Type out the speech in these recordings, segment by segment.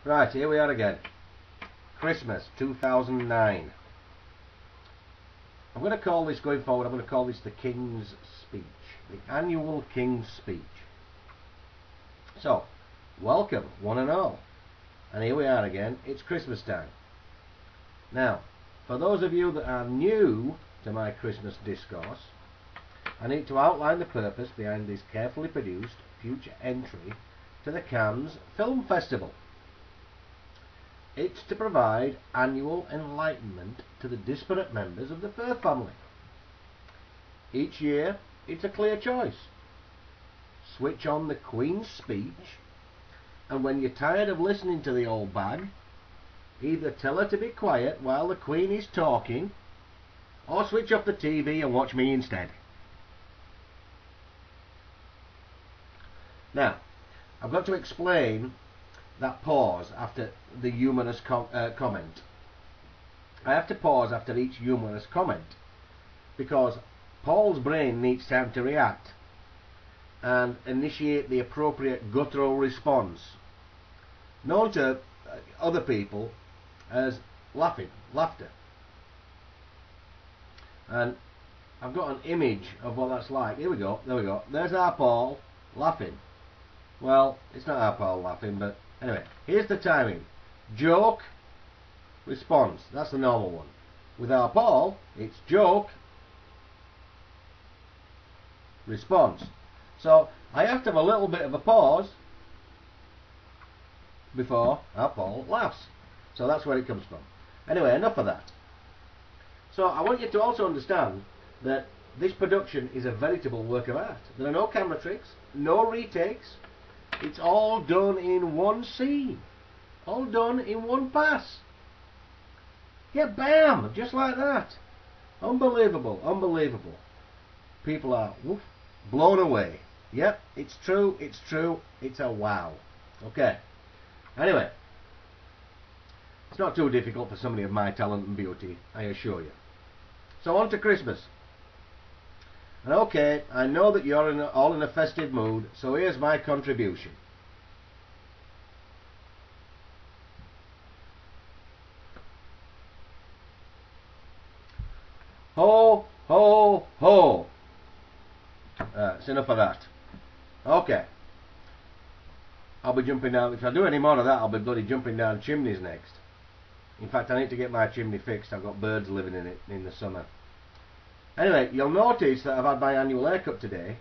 Right, here we are again. Christmas 2009. I'm going to call this, going forward, I'm going to call this the King's Speech. The annual King's Speech. So, welcome, one and all. And here we are again, it's Christmas time. Now, for those of you that are new to my Christmas discourse, I need to outline the purpose behind this carefully produced future entry to the Cannes Film Festival. It's to provide annual enlightenment to the disparate members of the Firth family. Each year, it's a clear choice. Switch on the Queen's Speech, and when you're tired of listening to the old bag, either tell her to be quiet while the Queen is talking, or switch off the TV and watch me instead. Now, I've got to explain that pause after the humorous comment. I have to pause after each humorous comment because Paul's brain needs time to react and initiate the appropriate guttural response, known to other people as laughter. And I've got an image of what that's like. Here we go, there we go. There's our Paul laughing. Well, it's not our Paul laughing, but anyway, here's the timing. Joke, response. That's the normal one. With our Paul, it's joke, response. So I have to have a little bit of a pause before our Paul laughs. So that's where it comes from. Anyway, enough of that. So I want you to also understand that this production is a veritable work of art. There are no camera tricks, no retakes. It's all done in one scene. All done in one pass. Yeah, bam! Just like that. Unbelievable, unbelievable. People are blown away. Yep, it's true, it's true, it's a wow. Okay. Anyway, it's not too difficult for somebody of my talent and beauty, I assure you. So on to Christmas. And okay, I know that you're all in a festive mood, so here's my contribution. Ho, ho, ho. It's enough of that. Okay. I'll be jumping down. If I do any more of that, I'll be bloody jumping down chimneys next. In fact, I need to get my chimney fixed. I've got birds living in it in the summer. Anyway, you'll notice that I've had my annual haircut today.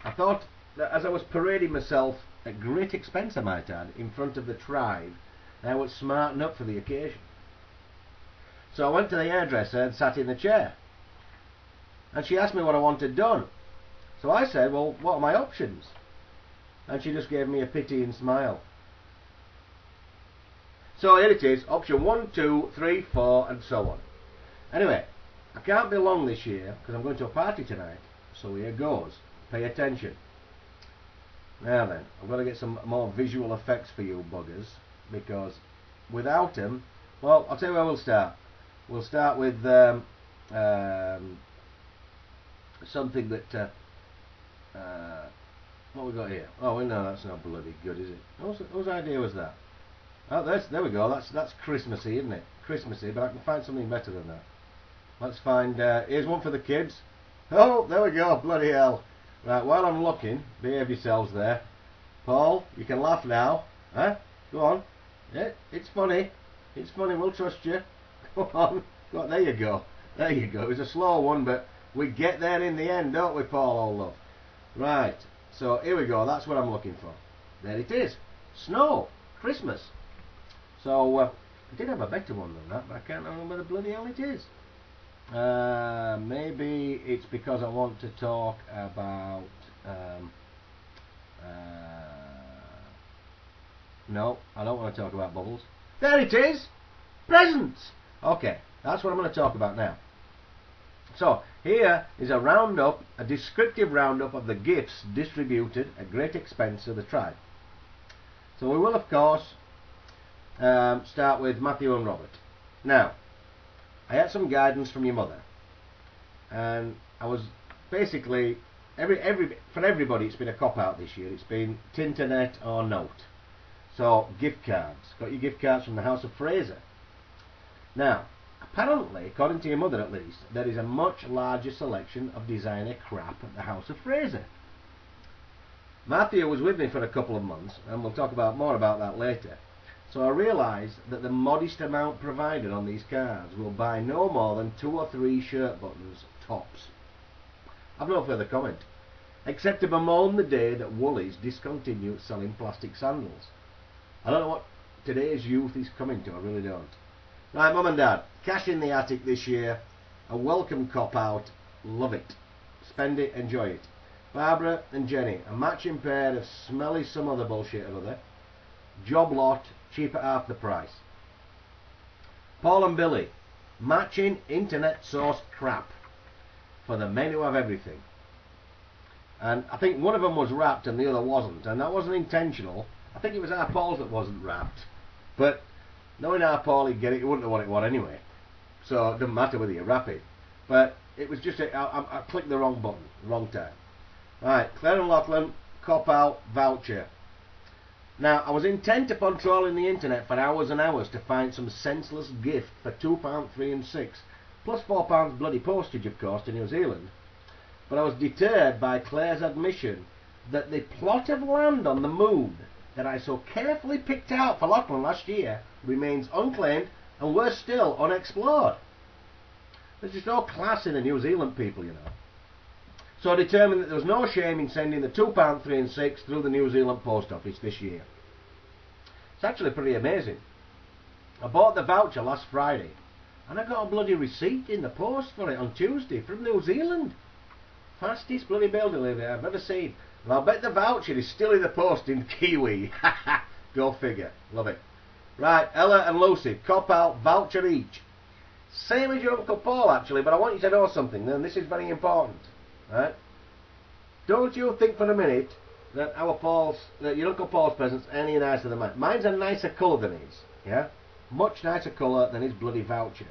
I thought that as I was parading myself at great expense, I might add, in front of the tribe, I would smarten up for the occasion. So I went to the hairdresser and sat in the chair. And she asked me what I wanted done. So I said, well, what are my options? And she just gave me a pitying smile. So here it is, option 1, 2, 3, 4, and so on. Anyway, I can't be long this year because I'm going to a party tonight. So here goes. Pay attention. Now then, I've got to get some more visual effects for you buggers, because without them, well, I'll tell you where we'll start. We'll start with something that what we got here? Oh, well, no, that's not bloody good, is it? Whose idea was that? Oh, there we go. That's Christmassy, isn't it? Christmassy, but I can find something better than that. Let's find. Here's one for the kids. Oh, there we go. Bloody hell! Right, while I'm looking, behave yourselves there. Paul, you can laugh now. Huh? Go on. Yeah, it's funny. It's funny. We'll trust you. Come on. Go on. There you go. There you go. It was a slow one, but we get there in the end, don't we, Paul, old love? Right. So here we go. That's what I'm looking for. There it is. Snow. Christmas. So I did have a better one than that, but I can't remember the bloody hell it is. Maybe it's because I want to talk about no, I don't want to talk about bubbles. There it is. Presents. Okay, that's what I'm going to talk about now. So here is a roundup, a descriptive roundup of the gifts distributed at great expense to the tribe. So we will, of course, start with Matthew and Robert. Now, I had some guidance from your mother, and I was basically for everybody. It's been a cop out this year. It's been Tinternet or Note. So, gift cards. Got your gift cards from the House of Fraser. Now, apparently, according to your mother at least, there is a much larger selection of designer crap at the House of Fraser. Matthew was with me for a couple of months, and we'll talk more about that later. So I realised that the modest amount provided on these cards will buy no more than 2 or 3 shirt buttons tops. I've no further comment, except to bemoan the day that Woolies discontinued selling plastic sandals. I don't know what today's youth is coming to, I really don't. Right, Mum and Dad, cash in the attic this year, a welcome cop-out, love it. Spend it, enjoy it. Barbara and Jenny, a matching pair of smelly some other bullshit or other. Job lot, cheap at half the price. Paul and Billy, matching internet sourced crap for the men who have everything. And I think one of them was wrapped and the other wasn't, and that wasn't intentional. I think it was our Paul's that wasn't wrapped, but knowing our Paul, he'd get it, he wouldn't know what it was anyway, so it doesn't matter whether you wrap it. But it was just I clicked the wrong button, wrong time. Right, Claire and Lachlan, cop out voucher. Now, I was intent upon trawling the internet for hours and hours to find some senseless gift for £2, 3 and 6, plus £4 bloody postage, of course, to New Zealand. But I was deterred by Claire's admission that the plot of land on the moon that I so carefully picked out for Lachlan last year remains unclaimed and worse still, unexplored. There's just no class in the New Zealand people, you know. So I determined that there was no shame in sending the £2, 3 and 6 through the New Zealand post office this year. It's actually pretty amazing. I bought the voucher last Friday and I got a bloody receipt in the post for it on Tuesday from New Zealand. Fastest bloody mail delivery I've ever seen. And I'll bet the voucher is still in the post in Kiwi. Go figure. Love it. Right, Ella and Lucy, cop out, voucher each. Same as your Uncle Paul actually, but I want you to know something, and this is very important. Right? Don't you think for a minute that your Uncle Paul's present's any nicer than mine. Mine's a nicer colour than his. Yeah? Much nicer colour than his bloody voucher.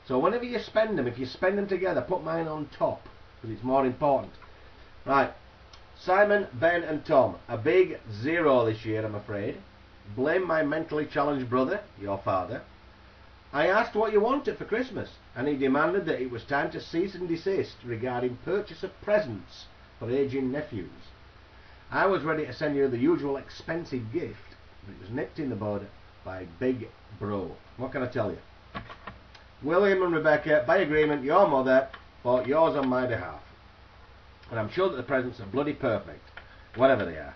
So whenever you spend them, if you spend them together, put mine on top, because it's more important. Right. Simon, Ben and Tom, a big 0 this year, I'm afraid. Blame my mentally challenged brother, your father. I asked what you wanted for Christmas, and he demanded that it was time to cease and desist regarding purchase of presents for aging nephews. I was ready to send you the usual expensive gift, but it was nipped in the bud by Big Bro. What can I tell you? William and Rebecca, by agreement, your mother bought yours on my behalf. And I'm sure that the presents are bloody perfect, whatever they are.